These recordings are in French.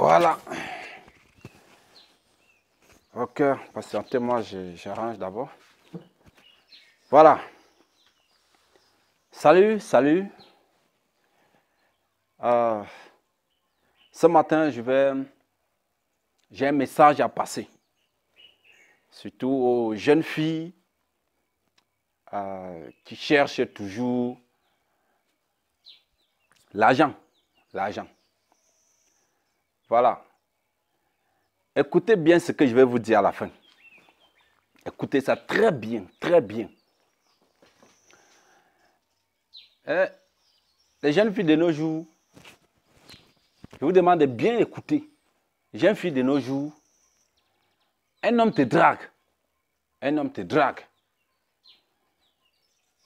Voilà. Ok, patientez-moi, j'arrange d'abord. Voilà. Salut, salut. Ce matin, j'ai un message à passer. Surtout aux jeunes filles qui cherchent toujours l'argent. L'argent. Voilà. Écoutez bien ce que je vais vous dire à la fin. Écoutez ça très bien, très bien. Les jeunes filles de nos jours, je vous demande de bien écouter. Les jeunes filles de nos jours, un homme te drague. Un homme te drague.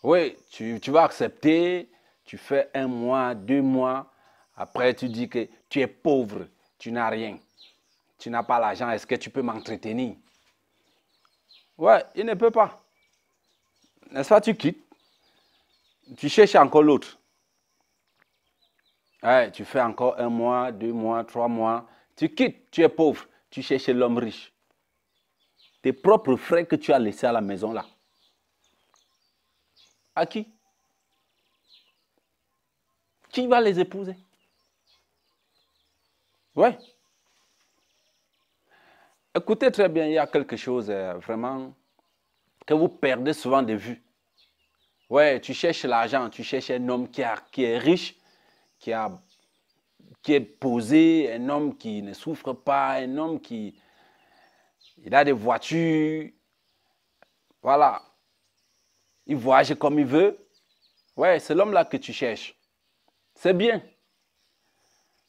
Oui, tu vas accepter, tu fais 1 mois, 2 mois. Après, tu dis que tu es pauvre, tu n'as rien. Tu n'as pas l'argent, est-ce que tu peux m'entretenir? Ouais, il ne peut pas. N'est-ce pas, tu quittes. Tu cherches encore l'autre. Ouais, tu fais encore 1 mois, 2 mois, 3 mois. Tu quittes, tu es pauvre. Tu cherches l'homme riche. Tes propres frères que tu as laissés à la maison là. À qui? Qui va les épouser? Ouais. Écoutez très bien, il y a quelque chose vraiment que vous perdez souvent de vue. Ouais, tu cherches l'argent, tu cherches un homme qui est riche, qui est posé, un homme qui ne souffre pas, un homme il a des voitures, voilà, il voyage comme il veut. Ouais, c'est l'homme-là que tu cherches. C'est bien.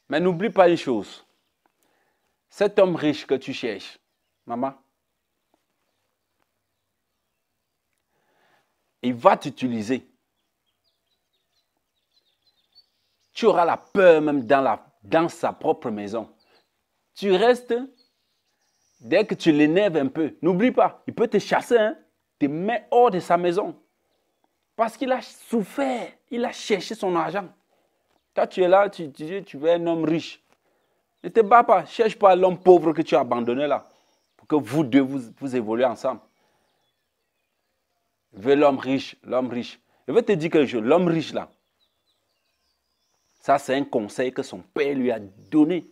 Mais n'oublie pas une chose. Cet homme riche que tu cherches, maman, il va t'utiliser. Tu auras la peur même dans sa propre maison. Tu restes, dès que tu l'énerves un peu, n'oublie pas, il peut te chasser, hein, te mettre hors de sa maison. Parce qu'il a souffert, il a cherché son argent. Quand tu es là, tu veux un homme riche. Ne te bats pas, cherche pas l'homme pauvre que tu as abandonné là. Pour que vous deux, vous évoluez ensemble. Veux l'homme riche, l'homme riche. Je vais te dire quelque chose, l'homme riche là, ça c'est un conseil que son père lui a donné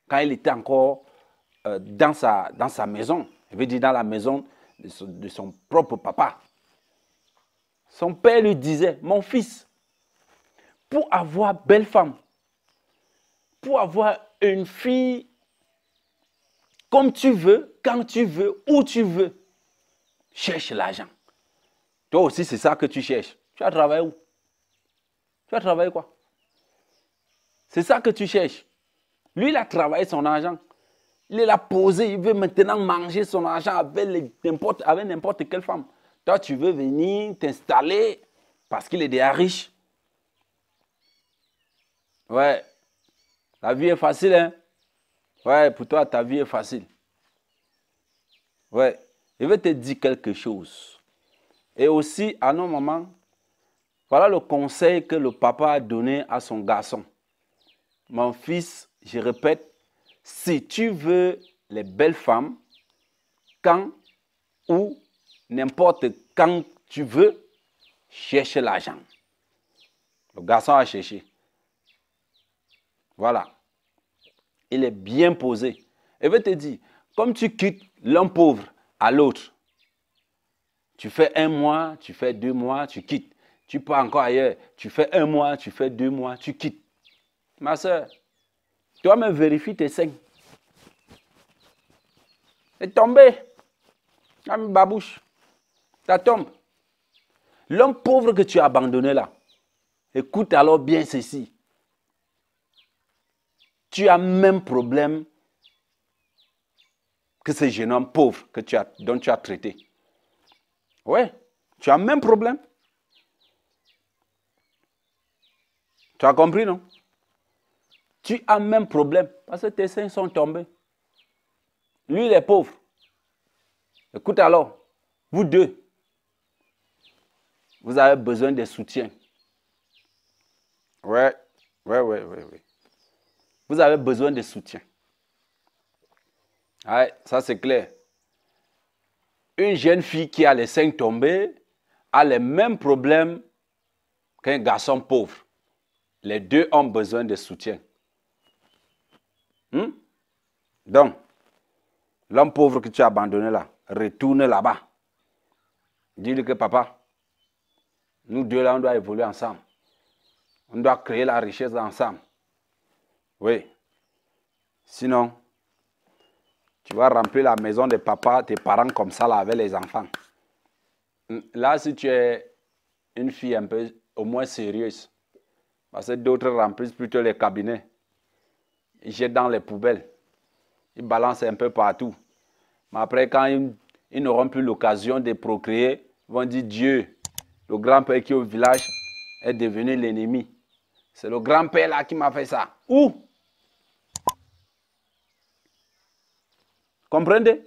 quand il était encore dans sa maison. Je veux dire dans la maison de son propre papa. Son père lui disait, mon fils, pour avoir belle femme, pour avoir une fille comme tu veux, quand tu veux, où tu veux, cherche l'argent. Toi aussi, c'est ça que tu cherches. Tu as travaillé où? Tu as travaillé quoi? C'est ça que tu cherches. Lui, il a travaillé son argent. Il est là posé, il veut maintenant manger son argent avec n'importe quelle femme. Toi, tu veux venir t'installer parce qu'il est déjà riche. Ouais, la vie est facile, hein? Ouais, pour toi, ta vie est facile. Ouais, je vais te dire quelque chose. Et aussi, à nos mamans, voilà le conseil que le papa a donné à son garçon. Mon fils, je répète, si tu veux les belles femmes, quand ou n'importe quand tu veux, cherche l'argent. Le garçon a cherché. Voilà. Il est bien posé. Je vais te dire, comme tu quittes l'homme pauvre à l'autre, tu fais 1 mois, tu fais 2 mois, tu quittes. Tu pars encore ailleurs, tu fais 1 mois, tu fais 2 mois, tu quittes. Ma soeur, toi-même vérifie tes seins. C'est tombé. Ami babouche, ça tombe. L'homme pauvre que tu as abandonné là, écoute alors bien ceci. Tu as même problème que ce jeune homme pauvre dont tu as traité. Oui, tu as même problème. Tu as compris, non? Tu as même problème parce que tes seins sont tombés. Lui, il est pauvre. Écoute alors, vous deux, vous avez besoin de soutien. Ouais. Vous vous avez besoin de soutien. Ouais, ça c'est clair. Une jeune fille qui a les seins tombés a les mêmes problèmes qu'un garçon pauvre. Les deux ont besoin de soutien. Donc, l'homme pauvre que tu as abandonné là, retourne là-bas. Dis-lui que papa, nous deux là, on doit évoluer ensemble. On doit créer la richesse ensemble. Oui. Sinon, tu vas remplir la maison de papa, tes parents comme ça là, avec les enfants. Là, si tu es une fille un peu au moins sérieuse, parce que d'autres remplissent plutôt les cabinets. Ils jettent dans les poubelles. Ils balancent un peu partout. Mais après, quand ils n'auront plus l'occasion de procréer, ils vont dire Dieu, le grand-père qui est au village est devenu l'ennemi. C'est le grand-père là qui m'a fait ça. Où? Comprenez?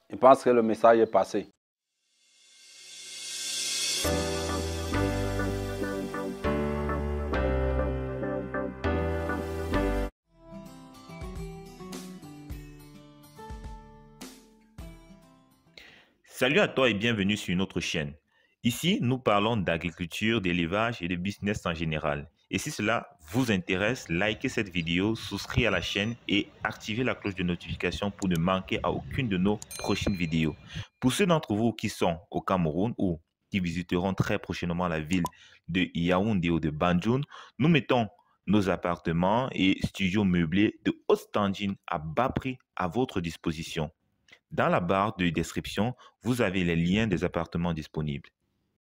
Je pense que le message est passé. Salut à toi et bienvenue sur notre chaîne. Ici, nous parlons d'agriculture, d'élevage et de business en général. Et si cela vous intéresse, likez cette vidéo, souscrivez à la chaîne et activez la cloche de notification pour ne manquer à aucune de nos prochaines vidéos. Pour ceux d'entre vous qui sont au Cameroun ou qui visiteront très prochainement la ville de Yaoundé ou de Banjul, nous mettons nos appartements et studios meublés de haute standing à bas prix à votre disposition. Dans la barre de description, vous avez les liens des appartements disponibles.